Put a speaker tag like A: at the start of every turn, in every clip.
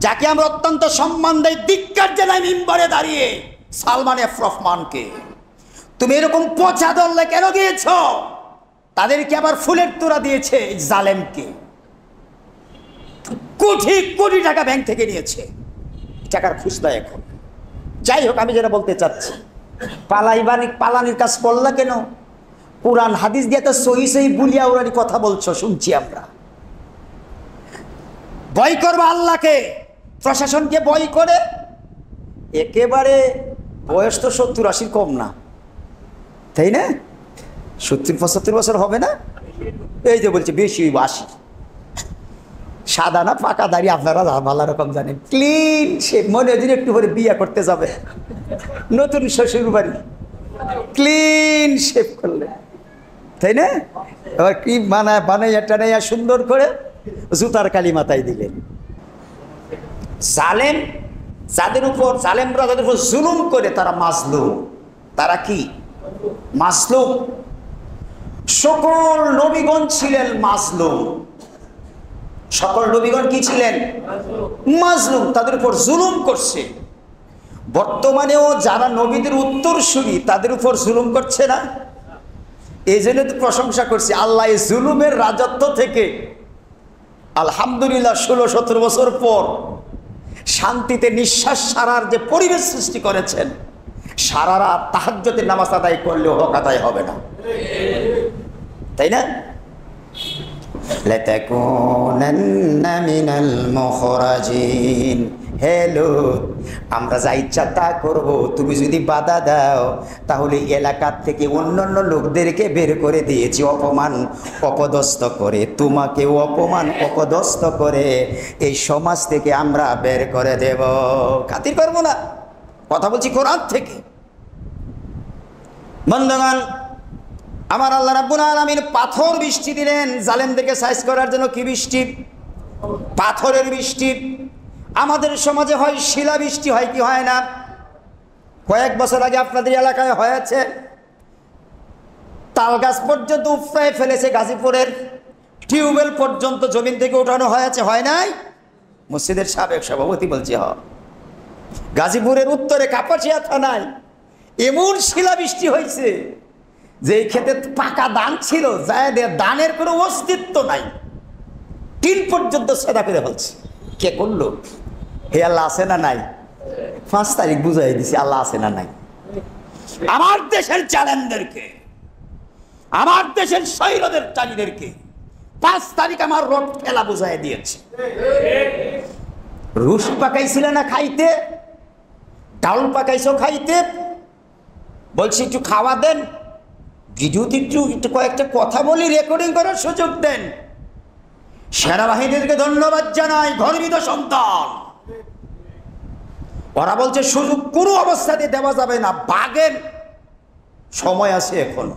A: যাকে আমরা অত্যন্ত সম্মান দেই, ধিক্কার জানাই মিম্বরে দাঁড়িয়ে সালমান এফ রহমানকে। তুমি এরকম পচা দলে কেন দিয়েছ? তাদেরকে আবার ফুলের তোড়া দিয়েছে জালেমকে। কোটি কোটি টাকা ব্যাংক থেকে নিয়েছে, টাকার খুচরা এখন। যাই হোক, আমি যেটা বলতে চাচ্ছি, পালানির কাজ করলা কেন? কোরআন হাদিস দিয়ে তো সহি সহি বুলিয়া ওরানি কথা বলছো, শুনছি আমরা। ভয় করবা আল্লাহকে, প্রশাসনকে ভয় করে। একেবারে বয়স তো 70-80 কম না, তাই না? 70-75 বছর হবে না? এই যে বলছে বেশি 80। সাদা না পাকা দাড়ি আপনারা ভালো রকম জানেন, ক্লিন শেভ। মনে দিন একটু করে বিয়ে করতে যাবে, নতুন শ্বশুর বাড়ি, ক্লিন শেভ করলে, তাই না? এবার কি বানাইয়া টানাইয়া সুন্দর করে জুতার কালি মাথায় দিলেন। জালেম জালেমরা যাদের উপর জুলুম করে তারা মাজলুম। তারা কি? মাজলুম। সকল নবীগণ ছিলেন মাজলুম। সকল নবীগণ কি ছিলেন? মাজলুম। তাদের উপর জুলুম করছে। বর্তমানেও যারা নবীদের উত্তরসূরি তাদের উপর জুলুম করছে না? এই জন্য তো প্রশংসা করছি, আল্লাহ এই জুলুমের রাজত্ব থেকে আলহামদুলিল্লাহ 16-17 বছর পর শান্তিতে নিঃশ্বাস ছাড়ার যে পরিবেশ সৃষ্টি করেছেন। সারা রাত তাহাজ্জুদের নামাজ আদায় করলেও হক আদায় হবে না, তাই না? লাতাকুনান্না মিনাল মুখরাজিন। হ্যালো, আমরা যা ইচ্ছা তা করব, তুমি যদি বাধা দাও তাহলে এলাকার থেকে অন্যান্য লোকদেরকে বের করে দিয়েছি, অপমান অপদস্থ করে। তোমাকে অপমান অপদস্থ করে এই সমাজ থেকে আমরা বের করে দেব, খাতির করবো না। কথা বলছি কোরআন থেকে। বন্ধুগণ, আমার আল্লাহ রাব্বুল আলামিন পাথর বৃষ্টি দিলেন জালেমদেরকে সাইজ করার জন্য। কি বৃষ্টি? পাথরের বৃষ্টি। আমাদের সমাজে হয় শিলা বৃষ্টি, হয় কি হয় না? কয়েক বছর আগে আপনাদের এলাকায় হয়েছে, তাল গাছ পর্যন্ত উপড়ায় ফেলেছে, গাজীপুরের টিউবওয়েল পর্যন্ত জমিন থেকে উঠানো হয়েছে, হয় নাই? মসজিদের সাবেক সভাপতি বলছে হ। গাজীপুরের উত্তরে কাপাসিয়া থানায় এমন শিলা বৃষ্টি হয়েছে যে ক্ষেতে পাকা ধান ছিল, ধানের কোনো অস্তিত্ব নাই, টিন পর্যন্ত সেদা করে ফেলছে। কে করলো? হে আল্লাহ আছে না নাই? 5 তারিখ বুঝাই দিছি, আল্লাহ আছে না নাই? আমার দেশের জালেমদেরকে, আমার দেশের শহীদদের চালিদেরকে 5 তারিখ আমার রোড ফেলা বুঝাই দিয়েছে। রুশ পাকাইছিল না খাইতে? ডাউল পাকাইছো খাইতে? বলছি একটু খাওয়া দেন, ভিডিওতে একটু কয়েকটা কথা বলি, রেকর্ডিং করার সুযোগ দেন। সেনাবাহিনীদেরকে ধন্যবাদ জানাই, গর্বিত সন্তান। ওরা বলছে সুযোগ কোনো অবস্থাতে দেওয়া যাবে না, বাগের সময় আছে এখন,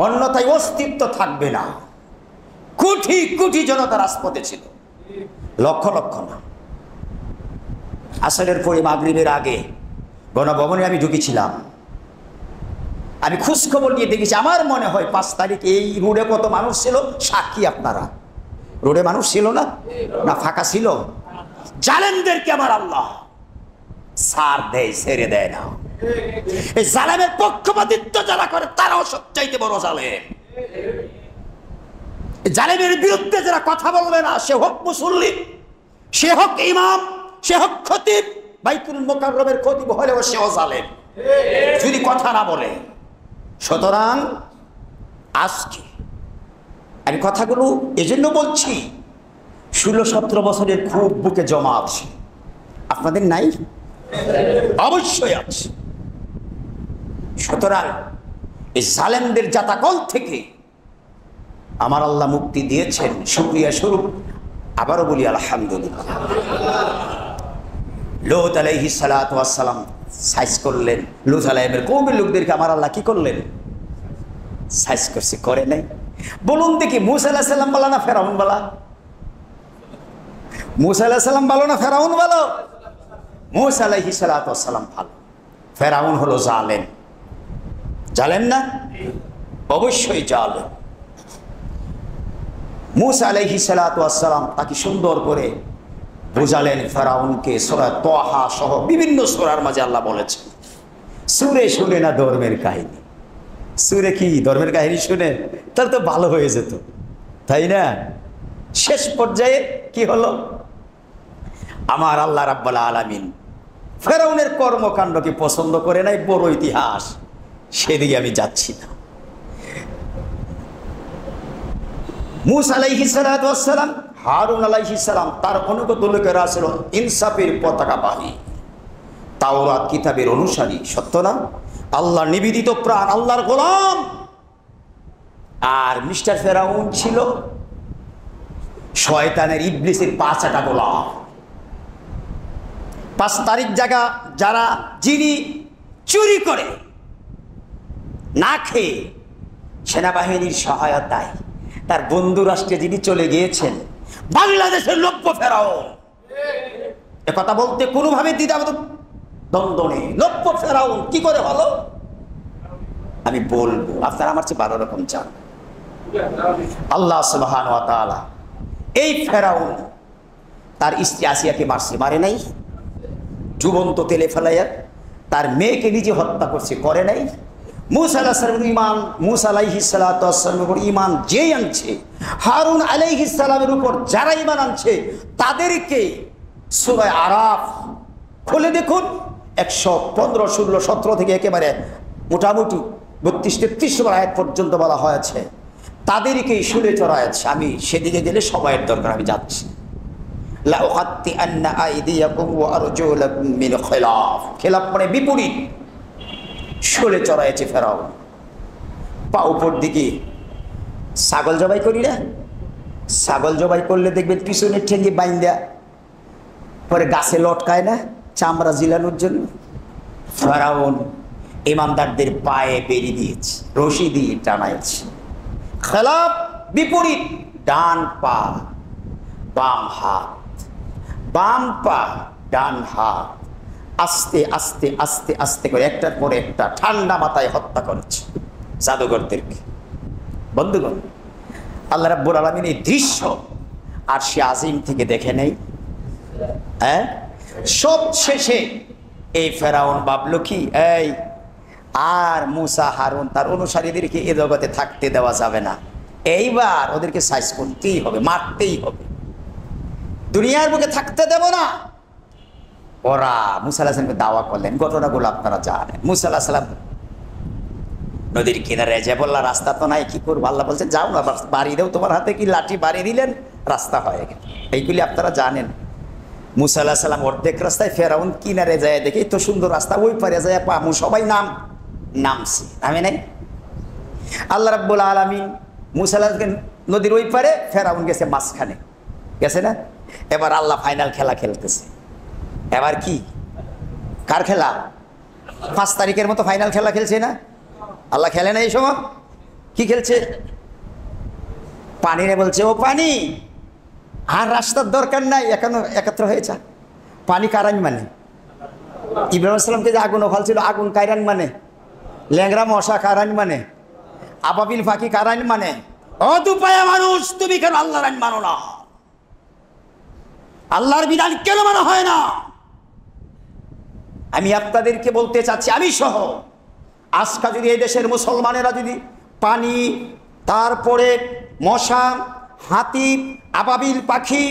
A: অন্যথায় অস্তিত্ব থাকবে না। কোটি কোটি জনতা রাজপথে ছিল, লক্ষ লক্ষ না। আসরের পরে মাগরিবের আগে গণভবনে আমি ঢুকেছিলাম। আমি খোঁজ খবর নিয়ে দেখেছি, আমার মনে হয় 5 তারিখ এই রোডে কত মানুষ ছিল, সাক্ষী আপনারা। রোডে মানুষ ছিল না? না ফাঁকা ছিল? জালেমদেরকে আমার আল্লাহ ছাড় দেয়, ছেড়ে দেয় না। এই জালেমের পক্ষপাতিত্ব যারা করে তারাও সবচাইতে বড় জালেম। জালেমের বিরুদ্ধে যারা কথা বলবে না, সে হোক মুসল্লি, সে হোক ইমাম, সে হোক খতিব, বাইতুল মুকাররমের খতিব হলেও সেও জালেম যদি কথা না বলে। সুতরাং আজকে আমি কথাগুলো এজন্য বলছি, 16-17 বছরের খুব বুকে জমা আছে। আপনাদের নাই? অবশ্যই আছে। সুতরাং এই জালেমদের জাতাকল থেকে আমার আল্লাহ মুক্তি দিয়েছেন, শুকরিয়া স্বরূপ আবারও বলি আলহামদুলিল্লাহ। লূত আলাইহিস সালাতু ওয়াস সালাম সাইজ করলেন, লূত আলাইহির কওমের লোকদেরকে আমার আল্লাহ কি করলেন? সাইজ করছে, করে নাই? বলুন দেখি, মূসা আলাইহিস সালাম বলা না ফেরাউন বলা? মূসা আলাইহিস সালাম ভালো না ফেরাউন ভালো? মূসা আলাইহিস সালাতু ওয়াস সালাম ভালো, ফেরাউন হলো জালেম। জালেম না? অবশ্যই জালেম। মূসা আলাইহিস সালাতু ওয়াস সালাম তাকে সুন্দর করে বুঝালেন ফেরাউনকে। সূরা তাহা সহ বিভিন্ন সূরার মাঝে আল্লাহ বলেছেন, সুরে শুনে না ধর্মের কাহিনী। সুরে কি ধর্মের কাহিনী শুনে? তাহলে তো ভালো হয়ে যেত, তাই না? শেষ পর্যায়ে কি হলো? আমার আল্লাহ রাব্বুল আলামিন ফেরাউনের কর্মকাণ্ডকে পছন্দ করে নাই, বড় ইতিহাস, সেদিকে আমি যাচ্ছি না। মূসা আলাইহিস সালাতু ওয়াস সালাম, হারুন আলাইহিস সালাম, তার অনুগত লোকেরা ছিল ইনসাফের পতাকাবাহী, তাওরাত কিতাবের অনুসারী, সত্য না? আল্লাহর নিবেদিত প্রাণ, আল্লাহর গোলাম। আর মিস্টার ফেরাউন ছিল শয়তানের, ইবলিসের পাঁচাটা গোলাম। 5 তারিখ জায়গা যারা, যিনি চুরি করে না খেয়ে সেনাবাহিনীর সহায়তায় তার বন্ধু রাষ্ট্রে যিনি চলে গিয়েছেন, বাংলাদেশের নব্য ফেরাউন। একথা বলতে কোনোভাবে দ্বন্দ্ব নেই। নব্য ফেরাউন কি করে হলো আমি বলবো, আপনারা আমার চেয়ে 12 রকম চান। আল্লাহ সুবহানাহু ওয়া তাআলা এই ফেরাউন তার স্ত্রী আসিয়াকে মারছে, মারে নাই? জীবন্ত তেলে ফেলাইয়া তার মেয়েকে নিজে হত্যা করছে, করে নাই? মূসা আলাইহিস সালামের ঈমান, মূসা আলাইহিস সালাতু ওয়াস সালামের উপর ঈমান যেই আনছে, হারুন আলাইহিস সালামের উপর যারা ঈমান আনছে, তাদেরকে সূরা আরাফ খুলে দেখুন, 115, 16, 17 থেকে একেবারে মোটামুটি 32-33 নম্বর আয়াত পর্যন্ত বলা হয়েছে তাদেরকেই শুলে চড়াচ্ছে। আমি সেদিকে গেলে সময়ের দরকার, আমি যাচ্ছি। লা উকাত্তিআন্না আইদিয়াকুম ওয়া আরজুলাকুম মিন খিলাফ, খিলাফ মানে বিপরীত। শুলে চড়াইছে ফেরাউন। পা উপর দিকে, ছাগল জবাই করি না, ছাগল জবাই করলে দেখবেন পিছনের ঠেঙ্গি বাইন্দা পরে গাছে লটকায় না, চামড়া জিলানোর জন্য। ফেরাউন ইমানদারদের পায়ে বেরিয়ে দিয়েছে, রশি দিয়ে টানাইছে। খেলাফ বিপরীত, ডান পা বাম হাত, বাম পা ডান হাত, আস্তে আস্তে আস্তে আস্তে করে একটার পরে একটা ঠান্ডা মাথায় হত্যা করেছে জাদুঘরদেরকে। বন্ধুগণ, আল্লাহ রাব্বুল আলামিন এই দৃশ্য আরশে আজিম থেকে দেখে নেই। হ্যাঁ, সব শেষে এই ফেরাউন ভাবলো কি, এই আর মূসা হারুন তার অনুসারীদেরকে এ জগতে থাকতে দেওয়া যাবে না, এইবার ওদেরকে সাইজ করতেই হবে, মারতেই হবে, দুনিয়ার বুকে থাকতে দেব না। ওরা মূসা আলাইহিস সালামকে দাওয়া করলেন। ঘটনাগুলো আপনারা জানেন। মূসা আলাইহিস সালাম নদীর কিনারে যে বললা, রাস্তা তো নাই, কি করবো? আল্লাহ বলছেন যাও না, বাড়ি দেও, তোমার হাতে কি লাঠি, বাড়ি দিলেন, রাস্তা হয়ে গেল। এইগুলি আপনারা জানেন। মূসা আলাইহিস সালাম অর্ধেক রাস্তায়, ফেরাউন কিনারে যায় দেখে তো সুন্দর রাস্তা, ওই পারে যায় পামু, সবাই নামছে, নামে নাই। আল্লাহ রাব্বুল আলামিন মূসা আলাইহিস নদীর ওই পারে, ফেরাউন গেছে মাঝখানে, গেছে না? এবার আল্লাহ ফাইনাল খেলা খেলতেছে। এবার কি, কার খেলা? 5 তারিখের মতো ফাইনাল খেলা খেলছে না? আল্লাহ খেলে না এই সময়? কি খেলছে? পানি রে বলছে, ও পানি, আর রাস্তার দরকার নাই, এখনো একত্র হয়েছে। পানি কারান মানে, ইব্রাহিম আলাইহিস সালামকে যে আগুন ওখালছিল, আগুন কারান মানে, ল্যাংরা মশা কারান মানে, আবাবিল ফাঁকি কারান মানে। ও দুপায়া মানুষ, তুমি কেন আল্লাহর আইন মানো না? আল্লাহর বিধান কেন মানা হয় না? আমি আপনাদেরকে বলতে চাচ্ছি, আমি সহ আজকে যদি এই দেশের মুসলমানেরা যদি পানি, তারপরে মশা, হাতি, আবাবিল পাখি,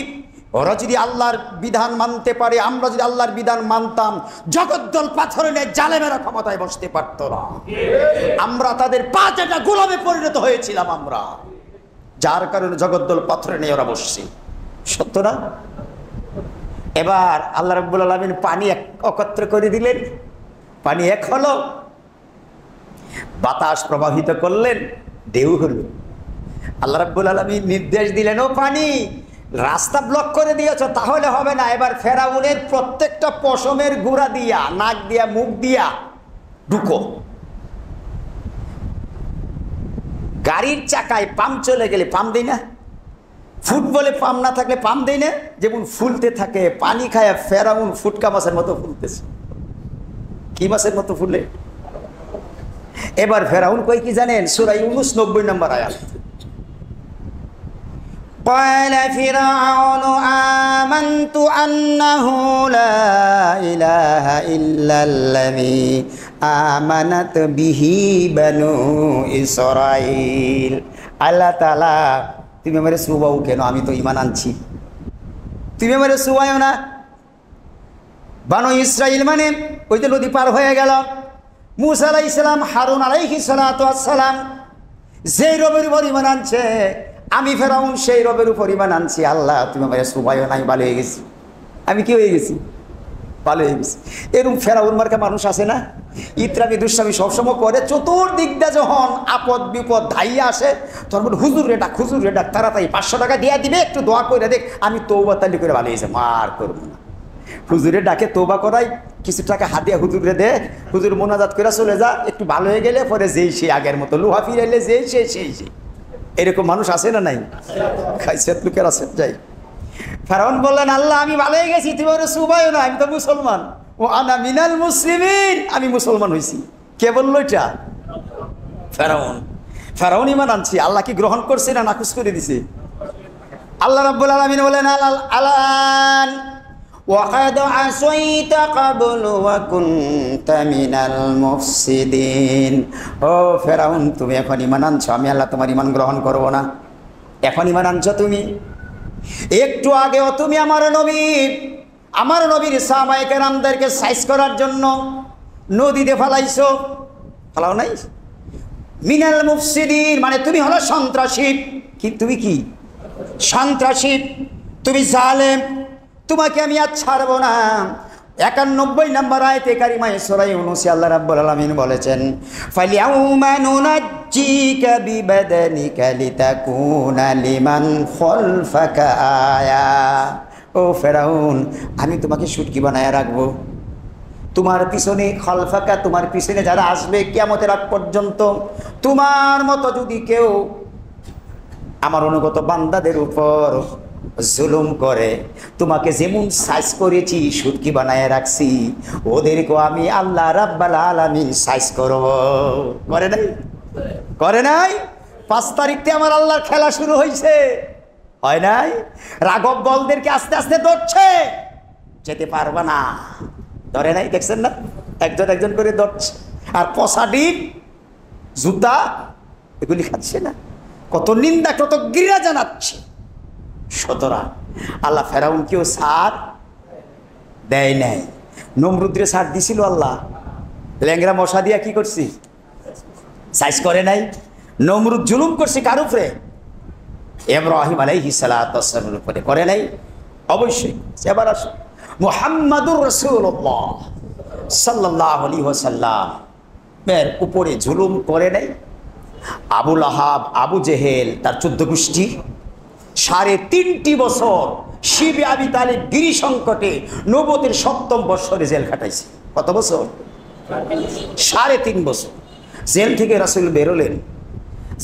A: ওরা যদি আল্লাহর বিধান মানতে পারে, আমরা যদি আল্লাহর বিধান মানতাম, জগদ্দল পাথরে নিয়ে জালেমেরা ক্ষমতায় বসতে পারত না। আমরা তাদের পাঁচটা গোলামে পরিণত হয়েছিলাম আমরা, যার কারণে জগদ্দল পাথরে নিয়ে ওরা বসছে, সত্য না? এবার আল্লাহ রাব্বুল আলামিন পানি একত্র করে দিলেন, পানি এক হলো, বাতাস প্রবাহিত করলেন, ঢেউ হলো। আল্লাহ রাব্বুল আলামিন নির্দেশ দিলেন, ও পানি, রাস্তা ব্লক করে দিয়েছ, তাহলে হবে না, এবার ফেরাউনের প্রত্যেকটা পশমের গুড়া দিয়া, নাক দিয়া, মুখ দিয়া ঢুকো। গাড়ির চাকায় পাম চলে গেলে পাম দেই না, ফুটবলে পাম না থাকলে পাম দেই না, যেমন ফুলতে থাকে, পানি খায় ফেরাউন ফুটকা মাছের মতো ফুলতেছে। কি মাছের মতো ফুলে? এবার ফেরাউন কই কি জানেন? সূরা ইউনূস 90 নম্বর আয়াত, قال فرعون آمنت أنه لا إله إلا الذي آمنت به بنو إسرائيل আল্লাহ তাআলা তুমি আমারে সুবাও কেন, আমি তো ঈমান আনছি, তুমি আমারে সুবাইও না। বানু ইসরাইল মানে ওই যে নদী পার হয়ে গেল, মূসা আলাইহিস সালাম, হারুন আলাইহিস সালাতু ওয়াস সালাম যেই রবের উপর ঈমান আনছে, আমি ফেরাউন সেই রবের উপর ঈমান আনছি। আল্লাহ তুমি আমারে সুবাইও নাই, ভালো হয়ে গেছি, আমি কি হয়ে গেছি, ভালো হয়ে গেছি। এরকম ফেরাউন মার্কা মানুষ আছে না, ইত্রামি দুষ্টামি সবসময় করে, চতুর্দিক দিয়ে যখন আপদ বিপদ ধাইয়া আসে তখন হুজুর রে ডাক, হুজুর রে ডাক, তাড়াতাড়ি 500 টাকা দিয়ে দিবে, একটু দোয়া করে দেখ, আমি তৌবা তালি করে ভালো হয়েছে, মার করবো না। হুজুরে ডাকে তৌবা করাই, কিছু টাকা হাতিয়া হুজুরে দে, হুজুর মোনাজাত করে চলে যা, একটু ভালো হয়ে গেলে পরে যেই সেই আগের মতো লোহা ফিরাইলে যেই সেই এরকম মানুষ আছে না নাই, খাইছে লোকের আছে। যাই ফেরাউন বললেন আল্লাহ আমি ভালো হয়ে গেছি, তুমি ওরা সুবাইও না, আমি তো মুসলমান, ও আনা মিনাল মুসলিমিন, আমি মুসলমান হয়েছি। কে বললো এটা? ফেরাউন ঈমান আনছি। আল্লাহ কি গ্রহণ করছে না নাকচ করে দিছে? আল্লাহ রাব্বুল আলামিন বলেন আলান ওয়াকাদ আসাইতা ক্বাবলু ওয়া কুনতা মিনাল মুফসিদিন। ও ফেরাউন তুমি এখন ঈমান আনছো, আমি আল্লাহ তোমার ঈমান গ্রহণ করব না। এখন ঈমান আনছো তুমি, একটু আগেও তুমি আমার নবীর সাহাবায়ে কেরামদেরকে সাইজ করার জন্য নদীতে ফালাইছো, ফালাও নাই? মিনাল মুফসিদিন মানে তুমি হলো সন্ত্রাসী। কি তুমি কি সন্ত্রাসী, তুমি জালেম, তোমাকে আমি আর ছাড়বো না। 91 নম্বর আয়াতে কারিমায়ে সূরা ইউনূস আল্লাহ রাব্বুল আলামিন বলেছেন ফালিয়াউমা নুনাজ্জিকা বিবাদানিকা লিতাকুনা লিমান খালফাকা আয়া। ও ফেরাউন আমি তোমাকে সুটকি বানায় রাখবো, তোমার পিছনে খালফাকা, তোমার পিছনে যারা আসবে কিয়ামতের আগ পর্যন্ত, তোমার মতো যদি কেউ আমার অনুগত বান্দাদের উপর জুলুম করে, তোমাকে যেমন সাইজ করেছি সুটকি বানায় রাখছি, ওদেরকেও আমি আল্লাহ রাব্বুল আলামিন সাইজ করব। করে নাই? 5 তারিখে আমার আল্লাহর খেলা শুরু হয়েছে, হয় নাই? রাঘব বলদেরকে আস্তে আস্তে ধরছে, যেতে পারবে না, ধরে নাই? দেখছেন না, একজন করে ধরছে, আর পচা ডিম জুতা এগুলি খাচ্ছে না, কত নিন্দা কত গিরা জানাচ্ছে। সুতরাং আল্লাহ ফেরাউনকেও ছাড় দেয় নাই, নমরুদরে ছাড় দিছিল আল্লাহ, ল্যাংরা মশা দিয়া কি করছি সাইজ করে নাই। নমরুদ জুলুম করছে কার উপরে? ইব্রাহিম আলাইহিস সালাতু ওয়াস সালামের উপরে, করে নাই? অবশ্যই। এবার আসুন মুহাম্মাদুর রাসূলুল্লাহ সাল্লাল্লাহু আলাইহি ওয়াসাল্লাম এর উপরে জুলুম করে নাই? আবু লাহাব, আবু জেহেল, তার 14 গোষ্ঠী 3.5 বছর শিবে আবি তালিব গিরি সংকটে নবুয়তের 7ম বছরে জেল খাটাইছে। কত বছর? 3.5 বছর। জেল থেকে রাসূল বেরোলেন,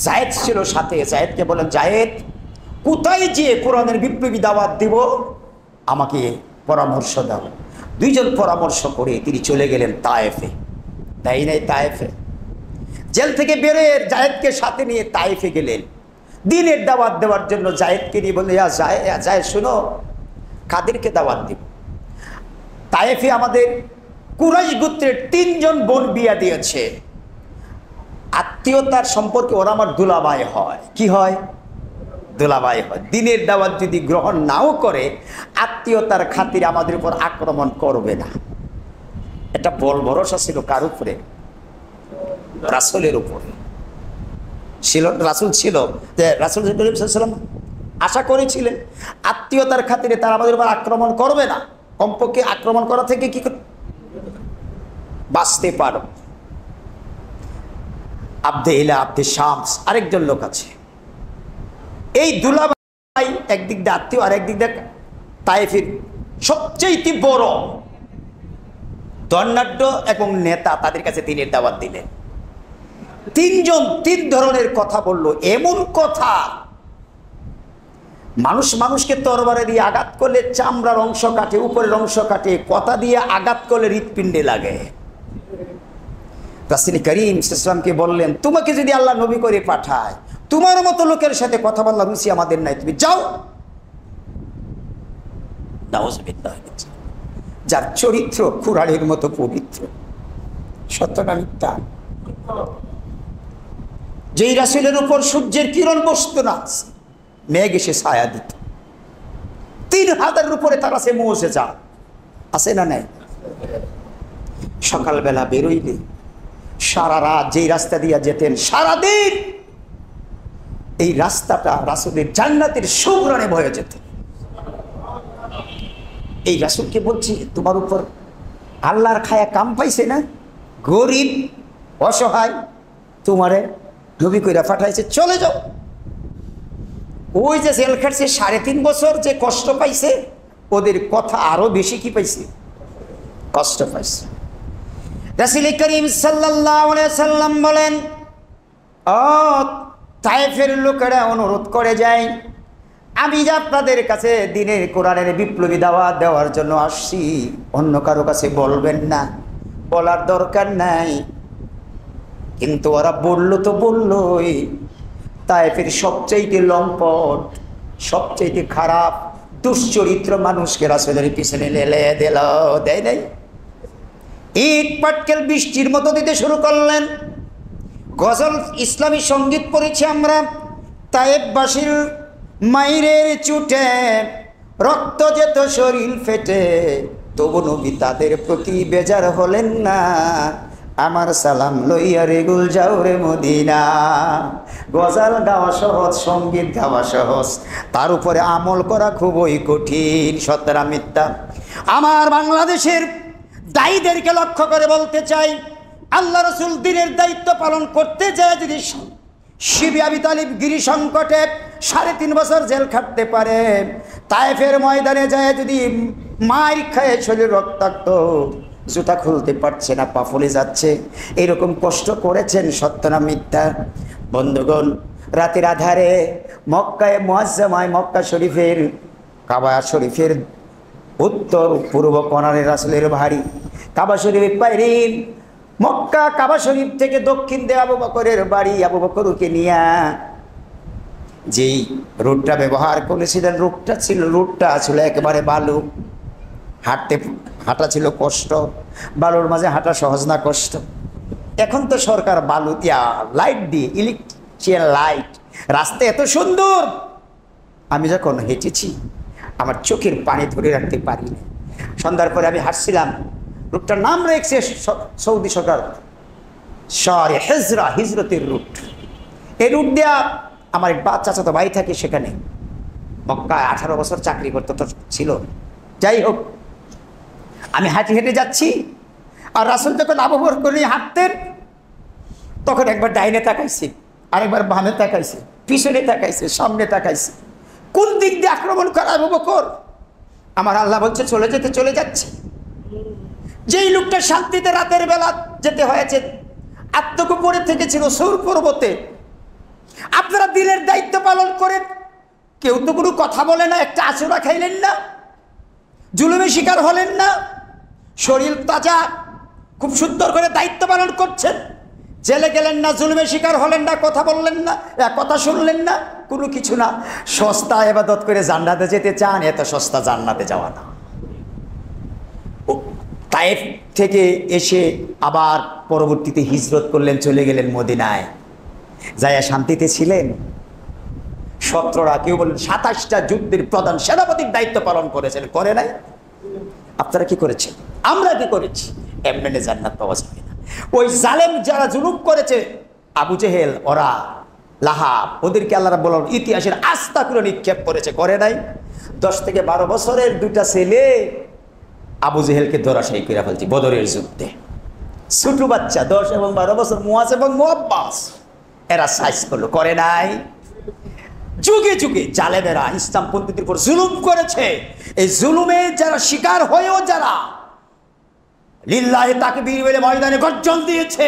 A: জায়েদ ছিল সাথে। জায়েদকে বলেন জায়েদ কোথায় যেয়ে কোরআনের বিপ্লবী দাওয়াত দিব, আমাকে পরামর্শ দাও। 2 জন পরামর্শ করে তিনি চলে গেলেন তায়েফে। তাই নাই? তায়েফে জেল থেকে বেরোয় জায়েদকে সাথে নিয়ে তায়েফে গেলেন দিনের দাওয়াত দেওয়ার জন্য। জায়েদকে নিয়ে বললে জায়েদ শোনো, কাদেরকে দাওয়াত দিব? তায়েফে আমাদের কুরাইশ গোত্রের 3 জন বোন বিয়া দিয়েছে, আত্মীয়তার সম্পর্কে ওরা আমার দুলাভাই হয়। কি হয়? দুলাভাই হয়। দিনের দাওয়াত যদি গ্রহণ নাও করে, আত্মীয়তার খাতিরে আমাদের উপর আক্রমণ করবে না। এটা বল ভরসা ছিল কার উপরে? রাসূলের উপরে ছিল। রাসূল ছিল যে রাসূল সাল্লাল্লাহু আশা করেছিলেন আত্মীয়তার খাতিরে তারা আমাদের উপর আক্রমণ করবে না, কমপক্ষে আক্রমণ করা থেকে কি বাঁচতে পারো। আব্দে ইলা আব্দে শামস আরেকজন লোক আছে। এই দুলাভাই একদিক দিয়ে আত্মীয়, আর একদিক দিয়ে তায়েফের সবচেয়ে বড় ধনাঢ্য এবং নেতা, তাদের কাছে দিনের দাওয়াত দিলেন। 3 জন 3 ধরনের কথা বলল, এমন কথা মানুষকে তরবারে দিয়ে আঘাত করলে চামড়ার অংশ কাটে, উপরের অংশ কাটে, কথা দিয়ে আঘাত করলে হৃৎপিণ্ডে লাগে। রাসূল করিম সাল্লাল্লাহু আলাইহি ওয়াসাল্লামকে বললেন তোমাকে যদি আল্লাহ নবী করে পাঠায়, তোমার মতো লোকের সাথে কথা বললাম রুচি আমাদের নাই, তুমি যাও। নাউজুবিল্লাহ। যার চরিত্র কুরআনের মতো পবিত্র, সত্য না মিথ্যা? যেই রাসূলের উপর সূর্যের কিরণ বসতো না, মেঘ এসে ছায়া দিত। 3000-এর উপরে তার আছে মুজিজা, আছে না নাই? সকালবেলা বেরোইলে সারা রাত যেই রাস্তা দিয়া যেতেন, সারাদিন এই রাস্তাটা রাসূলের জান্নাতের সুঘ্রাণে বয়ে যেত। এই রাসূলকে বলছি, তোমার উপর আল্লাহর খায়া কাম পাইছে না, গরিব অসহায়, তোমারে নবী কইরা পাঠাইছে, চলে যাও। ওই যে জেল খাটছে 3.5 বছর, যে কষ্ট পাইছে, ওদের কথা আরো বেশি কি পাইছে, কষ্ট পাইছে। রাসূল করিম সাল্লাল্লাহু আলাইহি সাল্লাম বলেন, তায়েফের লোকেরা অনুরোধ করে যায়, আমি যে আপনাদের কাছে দিনের কোরআনের বিপ্লবী দাওয়াত দেওয়ার জন্য আসছি, অন্য কারো কাছে বলবেন না, বলার দরকার নাই। কিন্তু ওরা বললো তো বললোই, তায়েফের সবচাইতে লম্পট, সবচাইতে খারাপ দুশ্চরিত্র মানুষকে রাসূলের পিছনে লেলে দিল, দেয় নাই? ইট পাটকেল বৃষ্টির মতো দিতে শুরু করলেন। গজল ইসলামী সঙ্গীত পড়েছি আমরা, তায়েফবাসীর মাইরের চুটে রক্ত যেত শরীর ফেটে, তবু নবী তাদের প্রতি বেজার হলেন না, আমার সালাম লইয়া রে গুল যাও রে মদিনা। গজল গাওয়া সহজ, সঙ্গীত গাওয়া সহজ, তার উপরে আমল করা খুবই কঠিন। সত্যরা মিথ্যা? আমার বাংলাদেশের দায়ীদেরকে লক্ষ্য করে বলতে চাই, আল্লাহ রাসূল দিনের দায়িত্ব পালন করতে যায় যদি শিবি আবি তালিব গিরি সংকটে 3.5 বছর জেল খাটতে পারে, তায়েফের ময়দানে যায় যদি মার খায় শরীর রক্তাক্ত, জুতা খুলতে পারছে না, পা ফুলে যাচ্ছে, এরকম কষ্ট করেছেন। সত্য না মিথ্যা? বন্ধুগণ, রাতের আধারে মক্কায় মুআজ্জামায়, মক্কা শরীফের কাবা শরীফের উত্তর পূর্ব কোণারে রাসূলের বাড়ি, কাবা শরীফ পাইরিন মক্কা, কাবা শরীফ থেকে দক্ষিণ দিয়ে আবু বকরের বাড়ি। আবু বকরকে নিয়া যেই রুটটা ব্যবহার করেছিলেন, রুটটা ছিল একেবারে বালু, হাঁটা ছিল কষ্ট, বালুর মাঝে হাঁটা সহজ না কষ্ট। এখন তো সরকার বালু দিয়া লাইট দিয়ে, ইলেকট্রিশিয়ান লাইট, রাস্তা এত সুন্দর, আমি যখন হেঁটেছি আমার চোখের পানি ধরে রাখতে পারিনি। সন্ধ্যার পরে আমি হাঁটছিলাম, রুটটার নাম রেখেছে সৌদি সরকার শহরে হেজরা, হিজরতের রুট। এই রুট দেয়া আমার এক চাচাতো ভাই থাকে সেখানে, মক্কায় 18 বছর চাকরি করতে তো ছিল। যাই হোক, আমি হাঁটে হেঁটে যাচ্ছি, আর রাসূল যখন আবু বকর নিয়ে হাঁটতেন, তখন একবার ডাইনে তাকাইছে, আরেকবার বামে তাকাইছে, পিছনে তাকাইছে, সামনে তাকাইছে, কোন দিক দিয়ে আক্রমণ করে আবু বকর। আমার আল্লাহ বলছে চলে যেতে, চলে যাচ্ছে। যেই লোকটা শান্তিতে রাতের বেলা যেতে হয়েছে, আত্মগোপনে থেকেছিল সৌর পর্বতে, আপনারা দিনের দায়িত্ব পালন করেন, কেউ তো কোনো কথা বলে না, একটা আছড়া খাইলেন না, জুলুমের শিকার হলেন না, শরীর তাজা, খুব সুন্দর করে দায়িত্ব পালন করছেন, জেলে গেলেন না, জুলুমের শিকার হলেন না, কথা বললেন না, কথা শুনলেন না, কোনো কিছু না। সস্তা ইবাদত করে জান্নাতে যেতে চান, এত সস্তা জান্নাতে যাওয়া না। তায়েফ থেকে এসে আবার পরবর্তীতে হিজরত করলেন, চলে গেলেন মদিনায়, যাইয়া শান্তিতে ছিলেন। 17টা, কেউ বলেন 27টা যুদ্ধের প্রধান সেনাপতির দায়িত্ব পালন করেছেন, করে নাই? আপনারা কি করেছেন? আমরা কি করেছি? এমনি জান্নাত পাওয়া যাবে না। ওই জালেম যারা জুলুম করেছে, আবু জেহেল, ওরা লাহাব, ওদেরকে আল্লাহ রাব্বুল আলামিন ইতিহাসের আস্থা করে নিক্ষেপ করেছে, করে নাই? 10 থেকে 12 বছরের 2টা ছেলে আবু জেহেলকে ধরাশায়ী করে ফেলছে বদরের যুদ্ধে। ছোট বাচ্চা 10 এবং 12 বছর, মুয়াজ এবং মুআব্বাস, এরা সাইজ করলো, করে নাই? যুগে যুগে জালেমেরা ইসলামপন্থীদের উপর জুলুম করেছে। এই জুলুমে যারা শিকার হয়েও যারা লিল্লাহি তাকবীর বলে ময়দানে গর্জন দিয়েছে,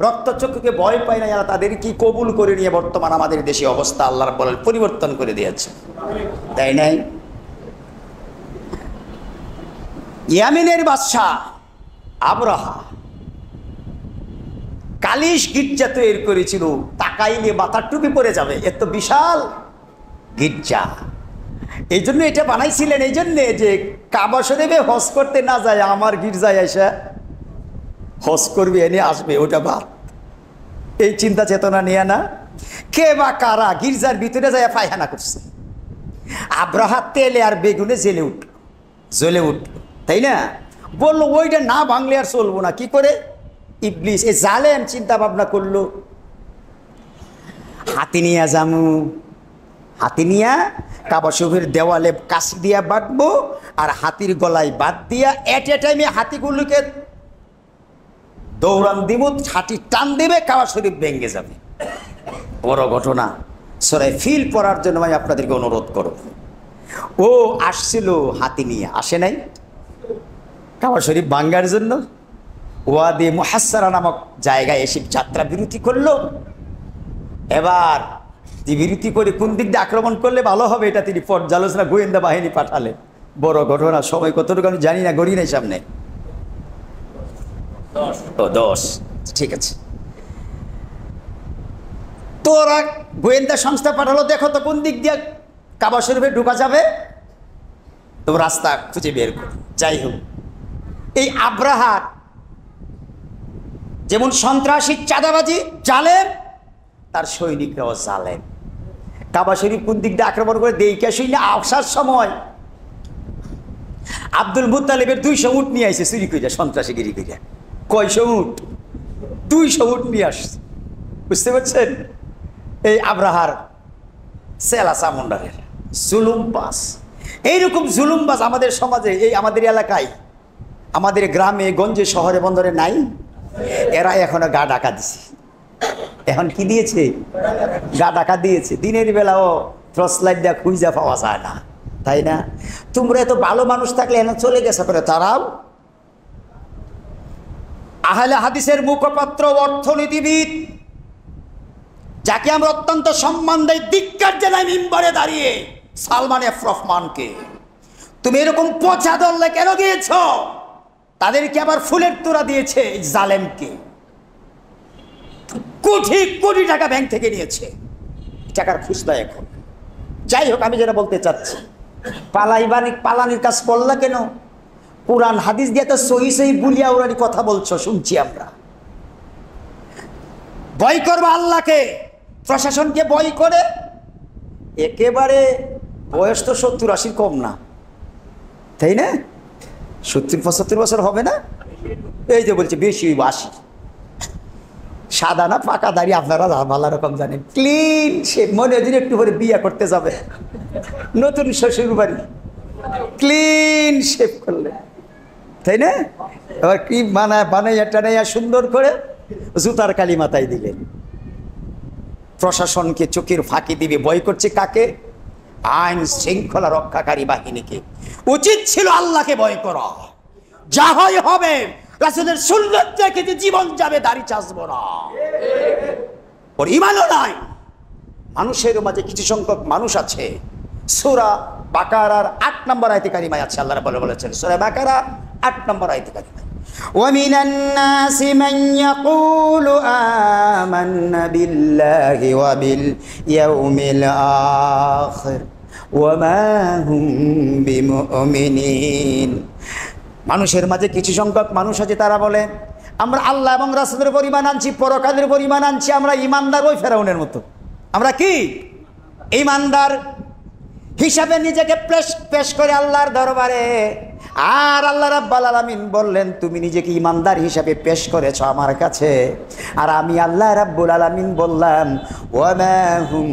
A: রক্তচক্ষুকে ভয় পায় না, যারা তাদের কি কবুল করে নিয়ে বর্তমান আমাদের দেশে অবস্থা আল্লাহ রাব্বুল আলামিন পরিবর্তন করে দিয়েছে, তাই নাই? ইয়ামিনের বাদশা আবরাহা কালিশ গির্জা তৈরি করেছিল, তাকাইলে মাথার টুপি পরে যাবে, এত বিশাল গির্জা। এই জন্য এটা বানাইছিলেন, এই জন্যে যে কাবা শরীফে হজ করতে না যায়, আমার গির্জায় এসে হজ করবে, এনে আসবে, ওটা বাদ। এই চিন্তা চেতনা নিয়ে না, কে বা কারা গির্জার ভিতরে যায় পায়খানা করছে। আব্রাহা তেলে আর বেগুনে জ্বলে উঠল, তাই না? বললো ওইটা না ভাঙলে আর চলবো না। কি করে? ইবলিস এই জালেম চিন্তা ভাবনা করলো, হাতি নিয়ে যামু, হাতি নিয়ে কাবা শরীফের দেওয়ালে কাশি দিয়া বাঁধবো, আর হাতির গলায় বাদ দিয়া এট এ টাইমে হাতিগুলোকে দৌড়ান দিব, হাতি টান দেবে, কাবা শরীফ ভেঙে যাবে। বড় ঘটনা। সূরা ফিল পড়ার জন্য আমি আপনাদেরকে অনুরোধ করব। ও আসছিল হাতি নিয়ে, আসে নাই কাবা শরীফ ভাঙ্গার জন্য। ওয়াদি মুহাসসারা নামক জায়গায় এসে যাত্রা বিরতি করলো। এবার বিরতি করে কোন দিক দিয়ে আক্রমণ করলে ভালো হবে এটা তিনি পর্যালোচনা, গোয়েন্দা বাহিনী পাঠালেন। বড় ঘটনা। সময় কতটুকু আমি জানি না, গড়ি নাই সামনে। 10, ঠিক আছে। তো ওরা গোয়েন্দা সংস্থা পাঠালো, দেখো তো কোন দিক দিয়ে কাবা শরীফে ঢুকা যাবে, তো রাস্তা খুঁজে বের করো। যাই হোক, এই আব্রাহার যেমন সন্ত্রাসী, চাঁদাবাজি, জালেম, তার সৈনিকরাও জালেম। কাবা শরীফ কোন দিক দিয়ে আক্রমণ করে দেইকা শুই না, আসার সময় আব্দুল মুত্তালিবের 200 উট নিয়ে আসছে চুরি কইরা, সন্ত্রাসীগিরি কইরা। কয়শো উট? 200 উট নিয়ে আসছে। বুঝতে পারছেন? এই আব্রাহার সেলা চামুন্ডারের জুলুমবাজ। এইরকম জুলুমবাজ আমাদের সমাজে, এই আমাদের এলাকায়, আমাদের গ্রামে গঞ্জে শহরে বন্দরে নাই। এরা এখনো গা ডাকা দিছে। এখন কি দিয়েছে? গা ডাকা দিয়েছে। দিনের বেলাও টর্চ লাইট দেওয়া খুঁজা পাওয়া যায় না, তাই না? তোমরা এত ভালো মানুষ থাকলে এখন চলে গেছে করে। তারাও আহলে হাদিসের মুখপাত্র, অর্থনীতিবিদ, যাকে আমরা অত্যন্ত সম্মান দেই, ধিক্কার জানাই মিম্বরে দাঁড়িয়ে, সালমান এফ রহমানকে। তুমি এরকম পচা দলে কেন গিয়েছ? তাদেরকে আবার ফুলের তোড়া দিয়েছে এই জালেমকে। কোটি কোটি টাকা ব্যাংক থেকে নিয়েছে, টাকার খুচরা এখন। যাই হোক, আমি যেটা বলতে চাচ্ছি, পালানির কাজ করলা কেন? কোরআন হাদিস দিয়ে তো সহি সহি বুলিয়া ওরানি কথা বলছো, শুনছি আমরা। ভয় করবা আল্লাহকে, প্রশাসনকে ভয় করে। একেবারে বয়স তো 70-80 কম না, তাই না? 70-75 বছর হবে না? এই যে বলছে বেশি 80। সাদা না পাকা দাড়ি আপনারা ভালো রকম জানেন, ক্লিন শেভ। মনে হয় একটু পরে বিয়ে করতে যাবে, নতুন শ্বশুর বাড়ি, ক্লিন শেভ করলে, তাই না? এবার কি বানাইয়া টানাইয়া সুন্দর করে জুতার কালি মাথায় দিলেন। প্রশাসনকে চোখের ফাঁকি দিবে। ভয় করছে কাকে? আইন শৃঙ্খলা রক্ষাকারী বাহিনীকে। উচিত ছিল আল্লাহকে ভয় করা। যা হয় হবে, রাসূলের সুন্নাত দেখে যে জীবন যাবে, দাড়ি চাচবো না। ওর ঈমানও নাই। মানুষের মাঝে কিছু সংখ্যক মানুষ আছে, সূরা বাকারার 8 নম্বর আয়াতে কারিমায় আছে, আল্লাহ রাব্বুল বলেছেন সূরা বাকারা 8 নম্বর আয়াতে কারিমায়, وَمِنَ النَّاسِ مَن يَقُولُ آمَنَّا بِاللَّهِ وَبِالْيَوْمِ الْآخِرِ وَمَا هُمْ بِمُؤْمِنِينَ। মানুষের মাঝে কিছু সংখ্যক মানুষ আছে, তারা বলে আমরা আল্লাহ এবং রাসূলের উপর ঈমান আনছি, পরকালের উপর ঈমান আনছি, আমরা ঈমানদার। ওই ফেরাউনের মতো আমরা কি ঈমানদার হিসাবে নিজেকে পেশ করে আল্লাহর দরবারে। আর আল্লাহ রাব্বুল আলামিন বললেন, তুমি নিজেকে ঈমানদার হিসাবে পেশ করেছো আমার কাছে, আর আমি আল্লাহ রাব্বুল আলামিন বললাম ওয়ামা হুম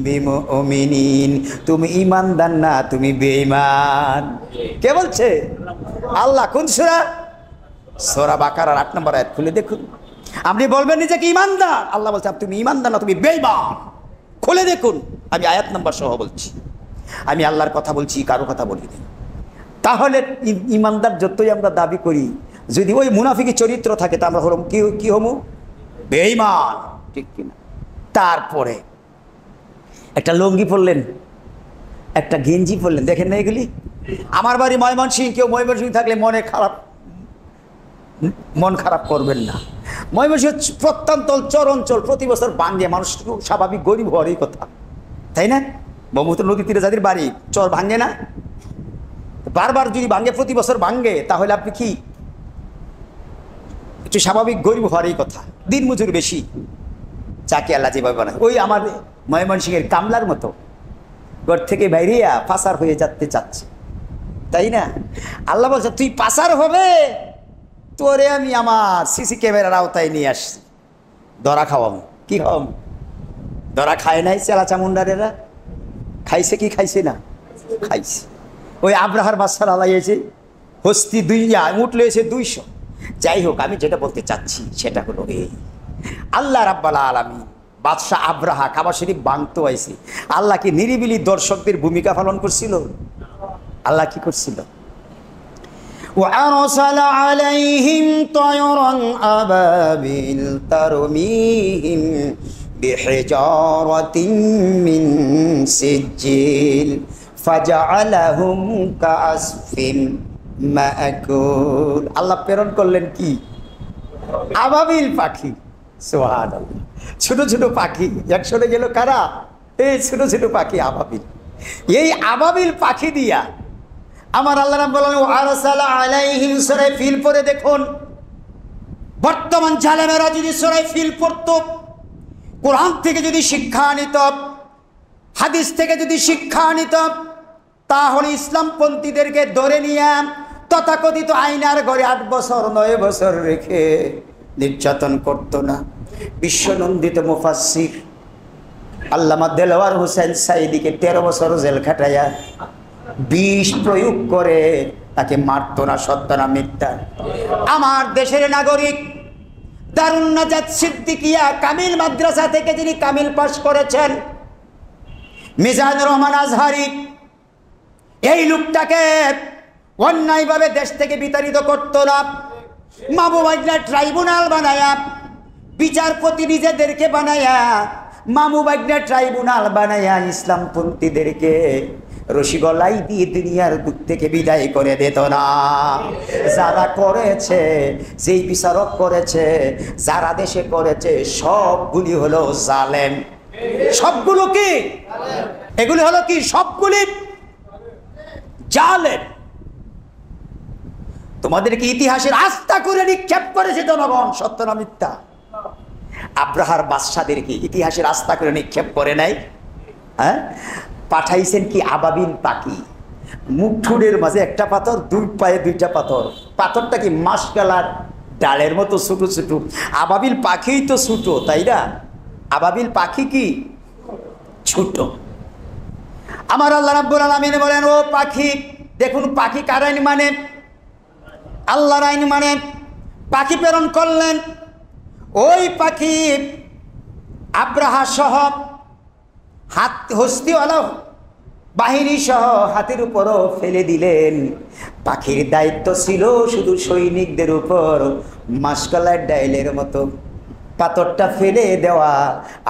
A: বিমুমিনিন, তুমি ঈমানদার না, তুমি বেঈমান। কে বলছে? আল্লাহ। কোন সূরা? সূরা বাকারার 8 নম্বর আয়াত খুলে দেখুন। আপনি বলবেন নিজেকে ঈমানদার, আল্লাহ বলছে তুমি ঈমানদার না, তুমি বেঈমান। খুলে দেখুন, আমি আয়াত নাম্বার সহ বলছি। আমি আল্লাহর কথা বলছি, কারো কথা বলিনি। তাহলে ঈমানদার যতই আমরা দাবি করি, যদি ওই মুনাফিকি চরিত্র থাকে, তা আমরা হলাম কি হমু? বেঈমান, ঠিক কিনা? তারপরে একটা লুঙ্গি পরলেন, একটা গেঞ্জি পরলেন, দেখেন না এগুলি? আমার বাড়ি ময়মনসিংহ, কেউ ময়মনসিংহ থাকলে মন খারাপ করবেন না। ময়মনসিংহ প্রত্যন্তল চর অঞ্চল, প্রতি বছর ভাঙ্গে, মানুষ স্বাভাবিক গরিব হওয়ারই কথা, তাই না? ব্রহ্মপুত্র নদী তীরে যাদের বাড়ি, চর ভাঙ্গে না? বারবার যদি ভাঙ্গে, প্রতি বছর ভাঙ্গে, তাহলে আপনি কি একটু স্বাভাবিক গরিব হওয়ারই কথা। দিন মজুর বেশি, চাকে আল্লাহ যেভাবে বানায়, ওই আমার ময়মনসিংহের কামলার মতো ঘর থেকে বাইরিয়া পাচার হয়ে যেতে চাচ্ছে, তাই না? আল্লাহ বলছে তুই পাচার হবে, তোরে আমি আমার সিসি ক্যামেরার আওতায় নিয়ে আসছি, ধরা খাওয়াম। কি খাওয়াম? ধরা খায় নাই চেলা চামুন্ডারেরা? খাইছে কি খাইছে না? খাইছে। ওই আব্রাহার বাদশার আলাইছে হস্তি উঠ লয়েছে 200। যাই হোক, আমি যেটা বলতে চাচ্ছি সেটা হলো এই, আল্লাহ রাব্বুল আলামিন বাদশাহ আব্রাহা কাবা শরীফ ভাঙতে আইছে, আল্লাহ কি নিরিবিলি দর্শকদের ভূমিকা পালন করছিল? আল্লাহ কি করছিল? وَأَرْسَلَ عَلَيْهِمْ طَيْرًا أَبَابِيلَ تَرْمِيهِمْ بِحِجَارَةٍ مِّن سِجِّيلٍ فَجَعَلَهُمْ كَعَصْفٍ মাকুল। আল্লাহ প্রেরণ করলেন কি? আবাবিল পাখি। সুবহানাল্লাহ, ছোট ছোট পাখি। একসাথে গেল কারা? এই ছোট ছোট পাখি আবাবিল। এই আবাবিল পাখি দিয়া আমার আল্লাহ রাব্বুল আলামিন আরসালা আলাইহিম, সূরা ফিল পড়ে দেখুন। বর্তমান জালেমেরা যদি সূরা ফিল পড়তো, কোরআন থেকে যদি শিক্ষা নিত, হাদিস থেকে যদি শিক্ষা নিত, তাহলে ইসলামপন্থীদেরকে ধরে নিয়ে তথাকথিত আইনার ঘরে 8 বছর 9 বছর রেখে নির্যাতন করত না। বিশ্বনন্দিত মুফাসসির আল্লামা দেলওয়ার হোসেন সাইদিকে 13 বছর জেল খাটাইয়া বিষ প্রয়োগ করে তাকে মারত না। সত্য না মিথ্যা? আমার দেশের নাগরিক দারুন নাজাত সিদ্দিকিয়া কামিল মাদ্রাসা থেকে যিনি কামিল পাস করেছেন, মিজানুর রহমান আজহারি, এই লোকটাকে অন্যায়ভাবে দেশ থেকে বিতাড়িত করত না। মামুবাইগনা ট্রাইব্যুনাল বানায়া, বিচারপতি নিজেদেরকে বানায়া, মামুবাইগনা ট্রাইব্যুনাল বানায়া ইসলামপন্থীদেরকে রশিগলাই দিয়ে দুনিয়ার বুক থেকে বিদায় করে দিত না। যারা করেছে, যেই বিচারক করেছে, যারা দেশে করেছে, সবগুলি হলো জালেম। সবগুলো কি? এগুলি হলো কি? সবগুলি জালেম। তোমাদেরকে ইতিহাসের আস্থা করে নিক্ষেপ করেছে জনগণ। সত্য না মিথ্যা? আব্রাহার বাদশাদেরকে ইতিহাসের আস্থা করে নিক্ষেপ করে নাই? হ্যাঁ, পাঠাইছেন কি? আবাবিল পাখি। মুঠুরের মাঝে একটা পাথর, 2 পায়ে 2টা পাথর। পাথরটা কি? মাসকালার ডালের মতো ছোট ছোট। আবাবিল পাখিই তো ছোট, তাই না? আবাবিল পাখি কি ছোট? আমার আল্লাহ রাব্বুল আলামিন বলেন, ও পাখি, দেখুন পাখি কার আইন মানে? আল্লাহর আইন মানে। পাখি প্রেরণ করলেন, ওই পাখি আব্রাহা সহ হস্তিওয়ালা বাহিনী সহ হাতের উপরও ফেলে দিলেন। পাখির দায়িত্ব ছিল শুধু সৈনিকদের উপর মাসকালার ডাইলের মতো পাথরটা ফেলে দেওয়া।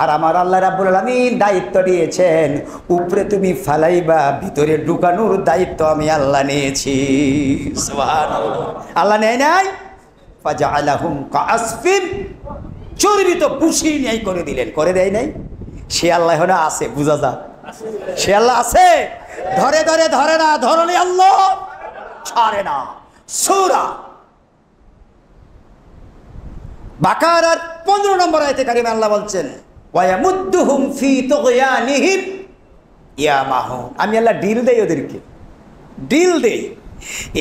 A: আর আমার আল্লাহ রাব্বুল আলামিন দায়িত্ব দিয়েছেন, উপরে তুমি ফালাইবা, ভিতরে ঢুকানোর দায়িত্ব আমি আল্লাহ নিয়েছি। সুবহানাল্লাহ। আল্লাহ নেয় নাই? ফাজআলাহুম কাআসফিন, চর্বিত পুষি ন্যায় করে দিলেন। করে দেয় নাই? সে আল্লাহ না আছে, বুঝা যা। সে আল্লাহ আছে, ধরে ধরে ধরে না, ধরলে আল্লাহ ছাড়ে না। সূরা বাকারার 15 নম্বর আয়াতে কারিমে আল্লাহ বলছেন, ওয়ায়ামুদ্দুহুম ফি তুগয়ানিহিম ইয়ামাহুন। আমি আল্লাহ ডিল দেই ওদেরকে, ডিল দেই।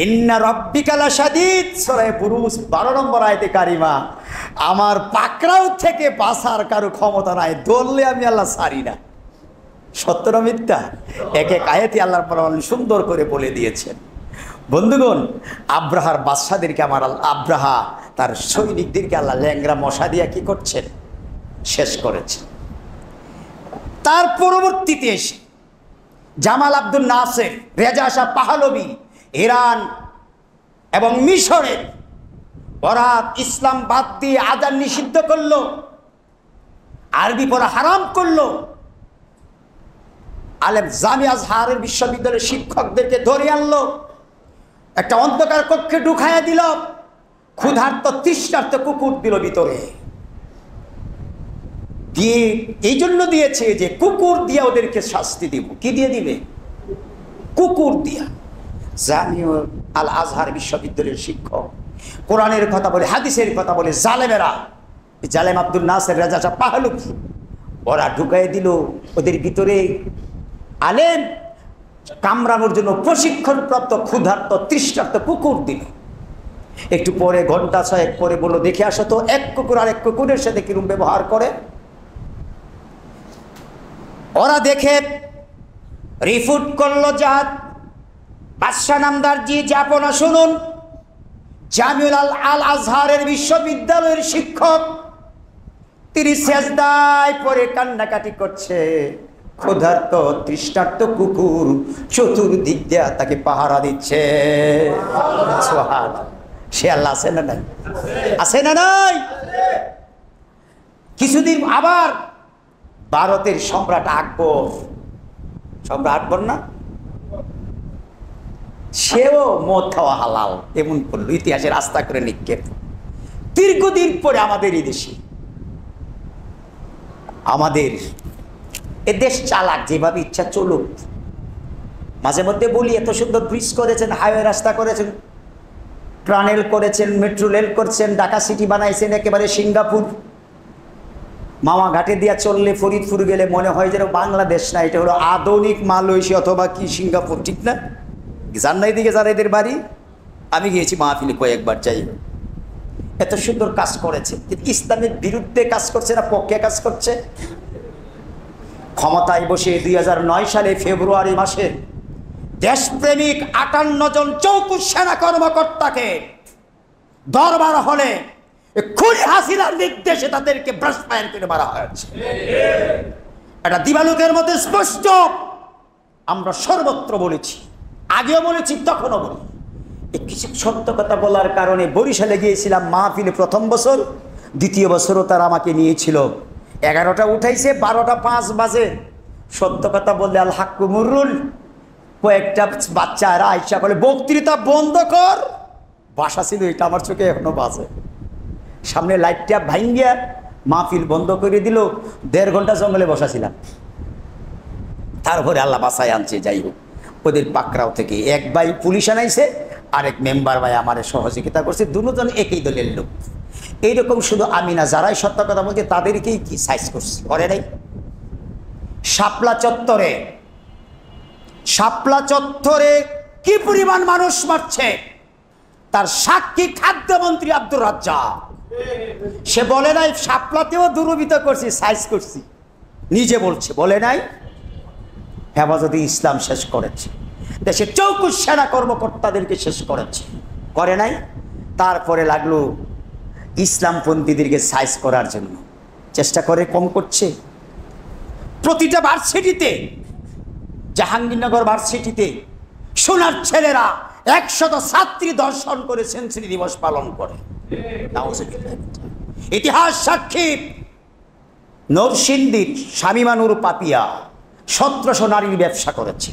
A: ইন্না রাব্বিকা লাশাদীদ, সূরা বুরুজ 12 নম্বর আয়াতে কারিমা। আমার পাকড়াও থেকে বাঁচার কারো ক্ষমতা নাই, ধরলে আমি আল্লাহ ছাড়ি না। সত্য না মিথ্যা? এক এক আয়াতে আল্লাহর পরমাণু সুন্দর করে বলে দিয়েছেন। বন্ধুগণ, আব্রাহার বাদশাদেরকে আমার আব্রাহা তার সৈনিকদেরকে আল্লাহ ল্যাংরা মশা দিয়া কি করছেন? শেষ করেছেন। তার পরবর্তীতে এসে জামাল আব্দুল নাসের, রেজা শাহ পাহলভী, ইরান এবং মিশরের, ওরা ইসলাম বাদ দিয়ে আযান নিষিদ্ধ করলো, আরবি পড়া হারাম করলো। আলেম জামিয়া আজহারের বিশ্ববিদ্যালয়ের শিক্ষকদেরকে ধরে আনলো, একটা অন্ধকার কক্ষে ঢুকাইয়া দিল, ক্ষুধার্ত তৃষ্ণার্ত কুকুর দিল ভিতরে, দিয়ে এই জন্য দিয়েছে যে কুকুর দিয়ে ওদেরকে শাস্তি দিব। কি দিয়ে দিবে? কুকুর দিয়া। জামিউ আল আজহার বিশ্ববিদ্যালয়ের শিক্ষক, কোরআনের কথা বলে, হাদিসের কথা বলে জালেমেরা, জালেম আব্দুল নাসের, রাজা শাহ পাহলুকি, ওরা ঢুকাই দিল ওদের ভিতরে আলেম কামড়ানোর জন্য প্রশিক্ষণপ্রাপ্ত ক্ষুধার্ত তৃষ্ণার্ত কুকুর দিল। একটু পরে, ঘন্টা 6 পরে বললো, দেখে আসো তো এক কুকুর আর এক কুকুরের সাথে কিরম ব্যবহার করে। ওরা দেখে রিফুট করলো জাহাদ বাদশাহ নামদার জি, যাপনা শুনুন, জামিউল আল আজহারের বিশ্ববিদ্যালয়ের শিক্ষক, তিনি সেজদায় পরে কান্নাকাটি করছে। ক্ষুধার্ত তৃষ্ণার্ত কুকুর চতুর্দিক দিয়ে তাকে পাহারা দিচ্ছে। সে আল্লাহ আছে না নাই? আছে না নাই? কিছুদিন আবার ভারতের সম্রাট আকবর, সম্রাট আকবর না, সেও মদ খাওয়া হালাল এমন করলো, ইতিহাসের আস্থা করে নিক্ষেপ। দীর্ঘদিন পরে আমাদের এই দেশে, আমাদের এ দেশ চালাক, যেভাবে ইচ্ছা চলুক। মাঝে মধ্যে বলি, এত সুন্দর ব্রিজ করেছেন, হাইওয়ে রাস্তা করেছেন, টানেল করেছেন, মেট্রো রেল করছেন, ঢাকা সিটি বানাইছেন একেবারে সিঙ্গাপুর। মামা ঘাটে দিয়া চললে, ফরিদপুর গেলে মনে হয় যেন বাংলাদেশ না, এটা হলো আধুনিক মালয়েশিয়া অথবা কি সিঙ্গাপুর, ঠিক না? জান্নাই দিকে যারা এদের বাড়ি, আমি গিয়েছি মাহফিলে কয়েকবার, যাই। এত সুন্দর কাজ করেছে, কিন্তু ইসলামের বিরুদ্ধে কাজ করছে না পক্ষে কাজ করছে? ক্ষমতায় বসে 2009 সালে ফেব্রুয়ারি মাসে দেশপ্রেমিক 58 জন চৌকুশ সেনা কর্মকর্তাকে দরবার হলে খুনি হাসিনার নির্দেশে তাদেরকে ব্রাশ ফায়ার করে মারা হয়েছে। এটা দিবালোকের মধ্যে স্পষ্ট। আমরা সর্বত্র বলেছি, আগেও বলেছি, তখনও বলি। কিছু সত্য কথা বলার কারণে বরিশালে গিয়েছিলাম মাহফিলে প্রথম বছর, দ্বিতীয় বছরও তারা আমাকে নিয়েছিল। 11টা উঠাইছে, 12টা 5 বাজে। সত্য কথা বললে আল হাক্কু মুররুল, কয়েকটা বাচ্চারা আইসা বলে, বক্তৃতা বন্ধ কর। বাসা ছিল এটা, আমার চোখে এখনো বাজে। সামনে লাইটটা ভাঙ্গিয়া মাহফিল বন্ধ করে দিল। 1.5 ঘন্টা জঙ্গলে বসা ছিলাম। তারপরে আল্লাহ বাসায় আনছে। যাই হোক, ওদের পাকড়াও থেকে এক ভাই পুলিশ আনাইছে, আরেক মেম্বার ভাই আমার সহযোগিতা করছে, দুজন একই দলের লোক। এইরকম শুধু আমি না, যারাই সত্য কথা বলছে তাদেরকেই কি সাইজ করছে, করে নাই? শাপলা চত্বরে কি পরিমাণ মানুষ মারছে, তার সাক্ষী খাদ্যমন্ত্রী আব্দুর রাজ্জাক। সে বলে নাই শাপলাতেও দুর্বৃত্ত করছি, সাইজ করছি, নিজে বলছে, বলে নাই? হেফাজতে ইসলাম শেষ করেছে, দেশের চৌকুশ সেনা কর্মকর্তাদেরকে শেষ করেছে, করে নাই? তারপরে লাগলো ইসলামপন্থীদেরকে সাইজ করার জন্য চেষ্টা করে, কম করছে। প্রতিটা ভার্সিটিতে, জাহাঙ্গীরনগর ভার্সিটিতে সোনার ছেলেরা 100 ছাত্রী দর্শন করে সেঞ্চুরি দিবস পালন করে। ইতিহাস সাক্ষী, নরসিংদীর শামিমানুর পাপিয়া 1700 নারীর ব্যবসা করেছে।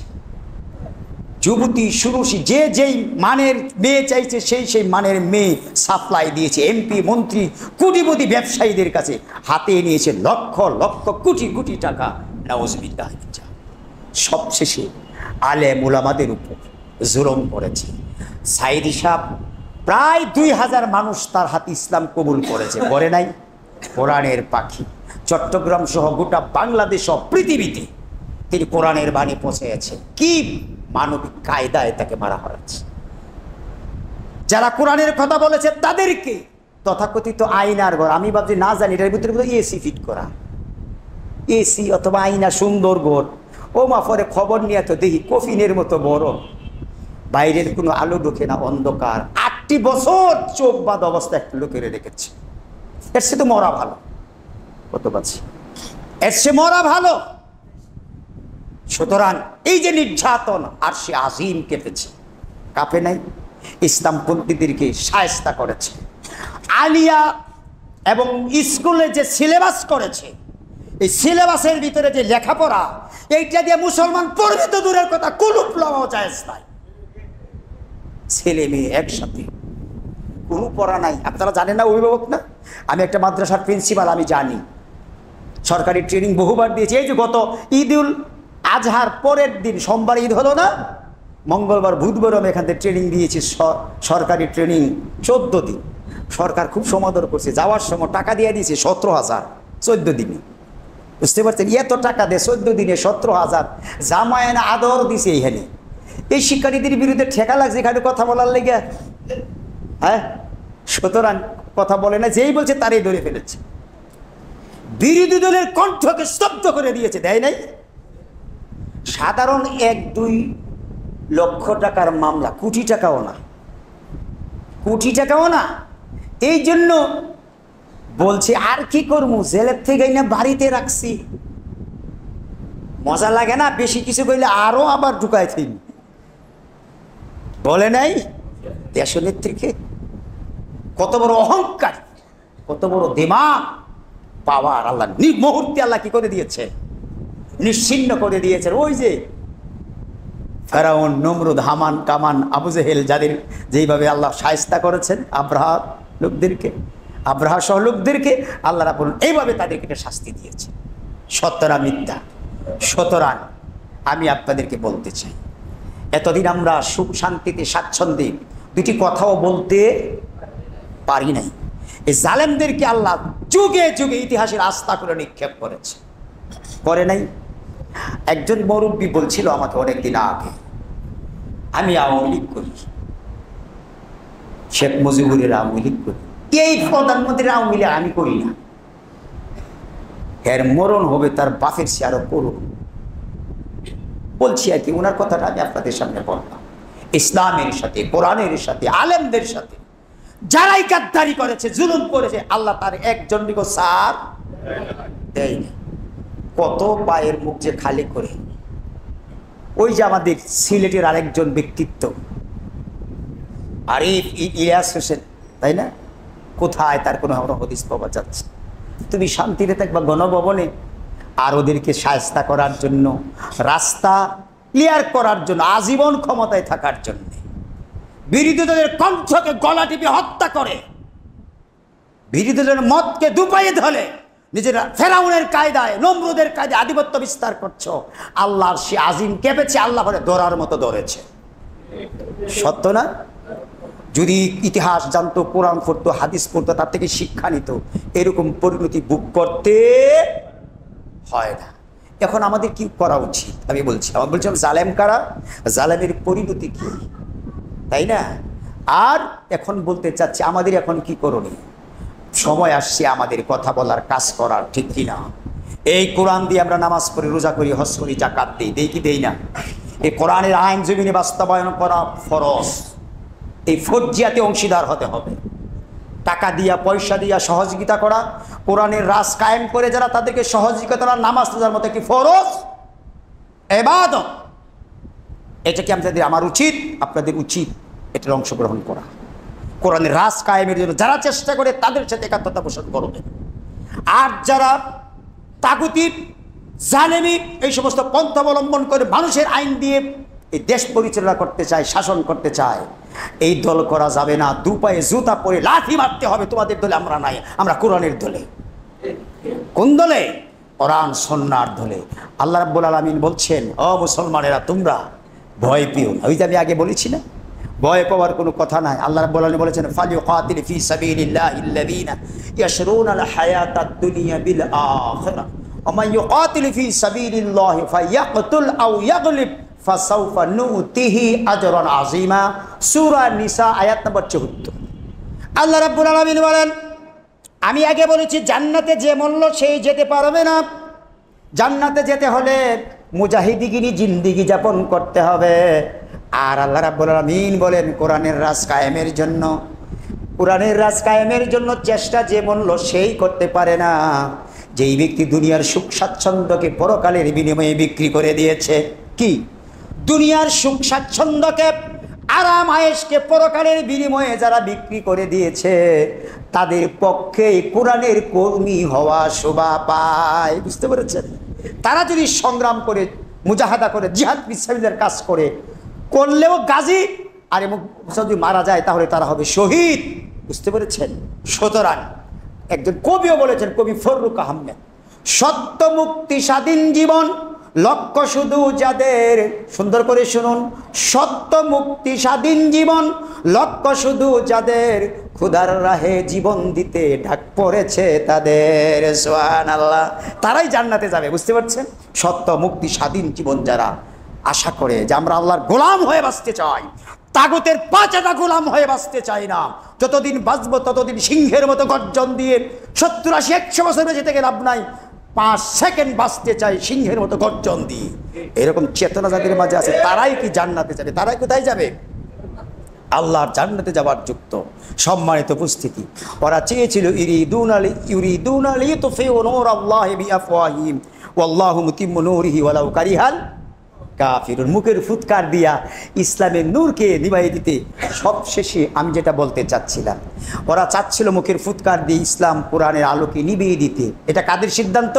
A: যুবতী সুরুষি, যে যেই মানের মেয়ে চাইছে সেই মানের মেয়ে সাপ্লাই দিয়েছে। এমপি, মন্ত্রী, কোটিপতি ব্যবসায়ীদের কাছে হাতে নিয়েছে লক্ষ লক্ষ কোটি কোটি টাকা। নাউজুবিল্লাহ। সবশেষে আলেম উলামাদের উপর জুলুম করেছে। সাইদি সাহেব প্রায় 2000 মানুষ তার হাতে ইসলাম কবুল করেছে, করে নাই? কোরআনের পাখি, চট্টগ্রাম সহ গোটা বাংলাদেশ ও পৃথিবীতে তিনি কোরআনের বাণী পৌঁছেছে। কি মানবিক কায়দায় তাকে মারা হয়েছে। যারা কোরআনের কথা বলেছে তাদেরকে তথাকথিত আয়নার ঘর, আমি ভাবছি না জানি এটার ভিতরে এসি ফিট করা, এসি অথবা আয়না, সুন্দর ঘর। ও মা, পরে খবর নিয়ে তো দেখি কফিনের মতো বড়, বাইরের কোনো আলো ঢোকে না, অন্ধকার। 8টি বছর চোখ বাদ অবস্থা একটা লোকের রেখেছে। এর সে তো মরা ভালো, কত পাচ্ছি, এর সে মরা ভালো। সুতরাং এই যে নির্যাতন, আর সে আজিম কেঁপেছে, কাঁপে নাই? ইসলামপন্থীদেরকে শায়েস্তা করেছে। আলিয়া এবং স্কুলে যে সিলেবাস করেছে, এই সিলেবাসের ভিতরে যে লেখাপড়া, এইটা দিয়ে মুসলমান পড়বে তো দূরের কথা, কুলুপ লাগাও জায়েজ নাই। ছেলে মেয়ে একসাথে কোনো পড়া নাই। আপনারা জানেন না, অভিভাবক না, আমি একটা মাদ্রাসার প্রিন্সিপাল, আমি জানি সরকারি ট্রেনিং বহুবার দিয়েছি। এই যে গত ঈদুল আজহার পরের দিন সোমবার ঈদ হলো না, মঙ্গলবার বুধবার আমি এখান থেকে ট্রেনিং দিয়েছি, সরকারি ট্রেনিং 14 দিন। সরকার খুব সমাদর করছে, যাওয়ার সময় টাকা দিয়ে দিয়েছে 17,000 14 দিনে। বুঝতে পারছেন, এত টাকা দেয় 14 দিনে 17,000 জামায়ানা আদর দিছে। এইখানে এই শিক্ষানীতির বিরুদ্ধে ঠেকা লাগছে এখানে কথা বলার লেগে। হ্যাঁ, সুতরাং কথা বলে না, যেই বলছে তারই ধরে ফেলেছে। বিরোধী দলের কণ্ঠকে স্তব্ধ করে দিয়েছে, দেয় নাই? সাধারণ 1-2 লক্ষ টাকার মামলা, কোটি টাকাও না, কোটি টাকাও না। এই জন্য বলছে আর কি করবো, জেলের থেকে না বাড়িতে রাখছি। মজা লাগে না? বেশি কিছু কইলে আরো আবার ঢুকায় থিন, বলে নাই? দেশনেত্রীকে কত বড় অহংকার, কত বড় দিমাগ, পাওয়ার আল্লাহ মুহূর্তে আল্লাহ কি করে দিয়েছে, নিশ্চিহ্ন করে দিয়েছেন। ওই যে ফেরাউন, নমরুদ, হামান, কামান, আবু জেহেল, যাদের যেইভাবে আল্লাহ শায়েস্তা করেছেন, আব্রাহা লোকদেরকে, আব্রাহা সহ লোকদেরকে আল্লাহ রাব্বুল এইভাবে তাদেরকে শাস্তি দিয়েছে। সত্যরা মিথ্যা। সুতরাং আমি আপনাদেরকে বলতে চাই, এতদিন আমরা সুখ শান্তিতে স্বাচ্ছন্দ্যে দুটি কথাও বলতে পারি নাই। এই জালেমদেরকে আল্লাহ যুগে যুগে ইতিহাসের আস্থা করে নিক্ষেপ করেছে, করে নাই? একজন মুরব্বী বলছিল আমাকে অনেকদিন আগে, আমি আওয়ামী লীগ করি, শেখ মুজিবুরের আওয়ামী লীগ করি, এই প্রধানমন্ত্রীর আওয়ামী লীগ আমি করি না, এর মরণ হবে তার বাপের সে আরো করুন। বলছি আর কি, ওনার কথাটা আমি আপনাদের সামনে বললাম। ইসলামের সাথে, কোরআনের সাথে, আলেমদের সাথে যারাই গাদ্দারি করেছে, জুলুম করেছে, আল্লাহ তার একজনকে সার দেয়নি। কত পায়ের মুখ যে খালি করে। ওই যে আমাদের সিলেটের আরেকজন ব্যক্তিত্ব আরিফ ইলিয়াস হোসেন, তাই না? কোথায় তার কোনো হদিস পাওয়া যাচ্ছে? তুমি শান্তিতে থাকবা গণভবনে, আর ওদেরকে শায়েস্তা করার জন্য, রাস্তা ক্লিয়ার করার জন্য, আজীবন ক্ষমতায় থাকার জন্য বিরোধী দলের কণ্ঠকে গলা টিপে হত্যা করে, বিরোধী দলের মতকে দুপায়ে ধরে নিজেরা ফেরাউনের কায়দায়, নমরুদের কায়দায় আধিপত্য বিস্তার করছো। আল্লাহর সে আজিম কেঁপেছে, আল্লাহ বলে ধরার মতো ধরেছে। সত্য না? যদি ইতিহাস জানতো, কোরআন পড়তো, হাদিস পড়তো, তার থেকে শিক্ষা নিত, এরকম পরিণতি বুক করতে হয় না। এখন আমাদের কি করা উচিত? আমি বলছিলাম জালেম কারা, জালেমের পরিণতি কি, তাই না? আর এখন বলতে চাচ্ছি আমাদের এখন কি করণীয়। সময় আসছে আমাদের কথা বলার, কাজ করার, ঠিক কিনা? এই কোরআন দিয়ে আমরা নামাজ পড়ি, রোজা করি, হজ করি, জাকাত দিই, দেই কি দেই না? এই কোরআনের আইন জমিনে বাস্তবায়ন করা ফরজ। এই ফরজিয়াতে অংশীদার হতে হবে। টাকা দিয়া, পয়সা দিয়া সহযোগিতা করা, কোরআনের রাজ কায়েম করে যারা, তাদেরকে সহযোগিতা করা নামাজ রোজার মতো একটি ফরজ ইবাদত। এটা কি আমার উচিত, আপনাদের উচিত এটার অংশগ্রহণ করা। কোরআনের রাজ কায়েমের জন্য যারা চেষ্টা করে তাদের সাথে একাত্মতা পোষণ করবে। আর যারা তাগুতি, জালেমি, এই সমস্ত পন্থা অবলম্বন করে মানুষের আইন দিয়ে এই দেশ পরিচালনা করতে চায়, শাসন করতে চায়, এই দল করা যাবে না। দুপায়ে জুতা পরে লাঠি মারতে হবে। তোমাদের দলে আমরা নাই, আমরা কোরআনের দলে। কোন দলে? কোরআন সুন্নাহর দলে। আল্লাহ রাব্বুল আলামিন বলছেন, ও মুসলমানেরা, তোমরা ভয় পেও না। ওই যে আমি আগে বলেছি না, ভয় পাওয়ার কোনো কথা নাই। আল্লাহ রাব্বুল আলামিন বলেছেন, ফালিউকাতিল ফি সাবিলিল্লাহিল্লাযীনা ইয়াশরুনাল হায়াতাদ দুনিয়া বিল আখিরাহ ওয়া মান ইউকাতিল ফি সাবিলিল্লাহি ফায়াকতুল আও ইয়াগলিব ফাসাউফা নুতিহি আজরান আযীমা। সূরা নিসা আয়াত নম্বর 74। আল্লাহ রাব্বুল আলামিন বলেন, আমি আগে বলেছি জান্নাতে যে মূল্য সেই যেতে পারবে না। জান্নাতে যেতে হলে মুজাহিদিগিরি জিন্দেগি যাপন করতে হবে। আর আল্লাহ রাব্বুল আলামিন বলেন, কোরআনের রাজ কায়েমের জন্য, কোরআনের রাজ কায়েমের জন্য চেষ্টা যে মূল্য সেই করতে পারে না। যেই ব্যক্তি দুনিয়ার সুখ স্বাচ্ছন্দ্যকে পরকালের বিনিময়ে বিক্রি করে দিয়েছে। কি? দুনিয়ার সুখ স্বাচ্ছন্দ্যকে, আরাম আয়েশকে পরকালের বিনিময়ে যারা বিক্রি করে দিয়েছে, তাদের পক্ষে কোরআনের কর্মী হওয়া শোভা পায়। বুঝতে পেরেছেন? তারা যদি সংগ্রাম করে, মুজাহাদা করে, জিহাদ ফিসাবিলিল্লাহর কাজ করলেও গাজী, আর যদি মারা যায় তাহলে তারা হবে শহীদ। বুঝতে পেরেছেন? সুতরাং একজন কবিও বলেছেন, কবি ফররুক আহমেদ, সত্য মুক্তি স্বাধীন জীবন লক্ষ্য শুধু যাদের, সুন্দর করে শুনুন, সত্য মুক্তি স্বাধীন জীবন লক্ষ্য শুধু যাদের, ক্ষুধার রাহে জীবন দিতে ঢাক পড়েছে তাদের। সুবহানাল্লাহ। তারাই জান্নাতে যাবে। বুঝতে পারছেন? সত্য মুক্তি স্বাধীন জীবন যারা আশা করে যে আমরা আল্লাহর গোলাম হয়ে বাঁচতে চাই, তাগুতের পাঁচাটা গোলাম হয়ে বাঁচতে চাই না, যতদিন বাঁচবো ততদিন সিংহের মতো গর্জন দিয়ে 70-80-100 বছর বেঁচে থেকে লাভ নাই, 5 সেকেন্ড বাঁচতে চাই সিংহের মতো গর্জন দিয়ে। এরকম চেতনা যাদের মাঝে আছে তারাই কি জান্নাতে যাবে। তারাই কোথায় যাবে? আল্লাহর জান্নাতে যাওয়ার যুক্ত। সম্মানিত উপস্থিতি, ওরা চেয়েছিল ইউরিদুনা লিতুফিউ নূরাল্লাহি বিআফওয়াহিহিম ওয়াল্লাহু মুতিম্মু নূরিহি ওয়ালাউ কারিহাল কাফিরুন। মুখের ফুৎকার দিয়া ইসলামের নূরকে নিভাই দিতে। সবশেষে আমি যেটা বলতে চাচ্ছিলাম, ওরা চাচ্ছিল মুখের ফুৎকার দিয়ে ইসলাম কোরআনের আলোকে নিভিয়ে দিতে। এটা কাদের সিদ্ধান্ত?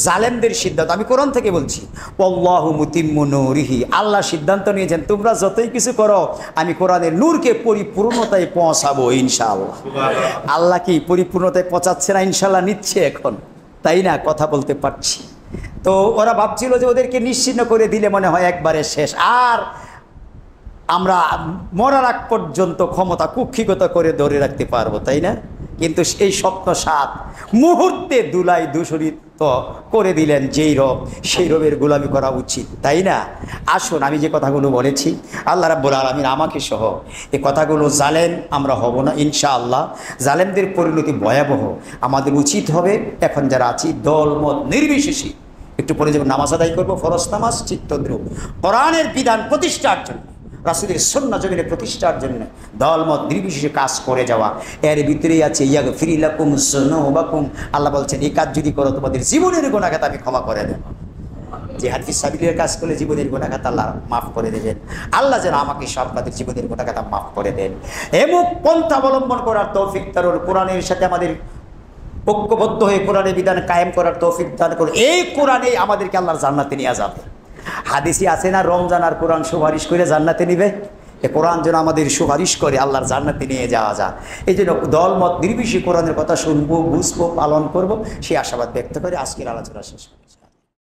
A: জালেমদের সিদ্ধান্ত। আমি কোরআন থেকে বলছি, আল্লাহু মুতিম্মু নূরিহি, আল্লাহ সিদ্ধান্ত নিয়েছেন তোমরা যতই কিছু করো আমি কোরআনের নূরকে পরিপূর্ণতায় পৌঁছাবো ইনশাআল্লাহ। আল্লাহ কি পরিপূর্ণতায় পৌঁছাচ্ছে না? ইনশাআল্লাহ নিচ্ছে এখন, তাই না? কথা বলতে পারছি। তো ওরা ভাবছিল যে ওদেরকে নিশ্চিহ্ন করে দিলে মনে হয় একবারে শেষ, আর আমরা মরার আগ পর্যন্ত ক্ষমতা কুক্ষিগত করে ধরে রাখতে পারবো, তাই না? কিন্তু এই স্বপ্ন সাত মুহূর্তে দুলাই দূষরিত করে দিলেন। যেই রব, সেই রবের গোলামি করা উচিত, তাই না? আসুন, আমি যে কথাগুলো বলেছি আল্লাহ রাব্বুল আলামিন আমাকে সহ এই কথাগুলো জালেম আমরা হব না ইনশাআল্লাহ। জালেমদের পরিণতি ভয়াবহ। আমাদের উচিত হবে এখন যারা আছি দলমত নির্বিশেষে, একটু পরে যখন নামাজ আদায় করবো, ফরজ নামাজ, চিত্তদ্রুপ কোরআনের বিধান প্রতিষ্ঠার জন্য, রাসূলের সুন্নাহ জমিনে প্রতিষ্ঠার জন্য দলমত নির্বিশেষে কাজ করে যাওয়া। এর ভিতরেই আছে ইয়াগফির লাকুম যুনুবাকুম। আল্লাহ বলছেন এই কাজ যদি করো তোমাদের জীবনের গুনাহগাত আমি ক্ষমা করে দেব। জিহাদ ফি সাবিলিল্লাহর কাজ করলে জীবনের গুনাহগাত আল্লাহ মাফ করে দেবেন। আল্লাহ যেন আমাকে সব আপনাদের জীবনের গুনাহগাত মাফ করে দেন। এমন পন্থা অবলম্বন করার তৌফিক দারুন, কোরআনের সাথে আমাদের ঐক্যবদ্ধ হয়ে কোরআনের বিধান কায়েম করার তৌফিক দান করুন। এই কোরআনে আমাদেরকে আল্লাহর জান্নাতে নিয়ে যাবে। হাদিসে আছে না, রমজান আর কোরআন সুপারিশ করে জান্নাতে নিবে। এ কোরআন যেন আমাদের সুপারিশ করে আল্লাহর জান্নাতে নিয়ে যাওয়া যায়। এই জন্য দলমত নির্বিশেষে কোরআনের কথা শুনবো, বুঝবো, পালন করবো, সেই আশাবাদ ব্যক্ত করে আজকের আলোচনা শেষ করেছি।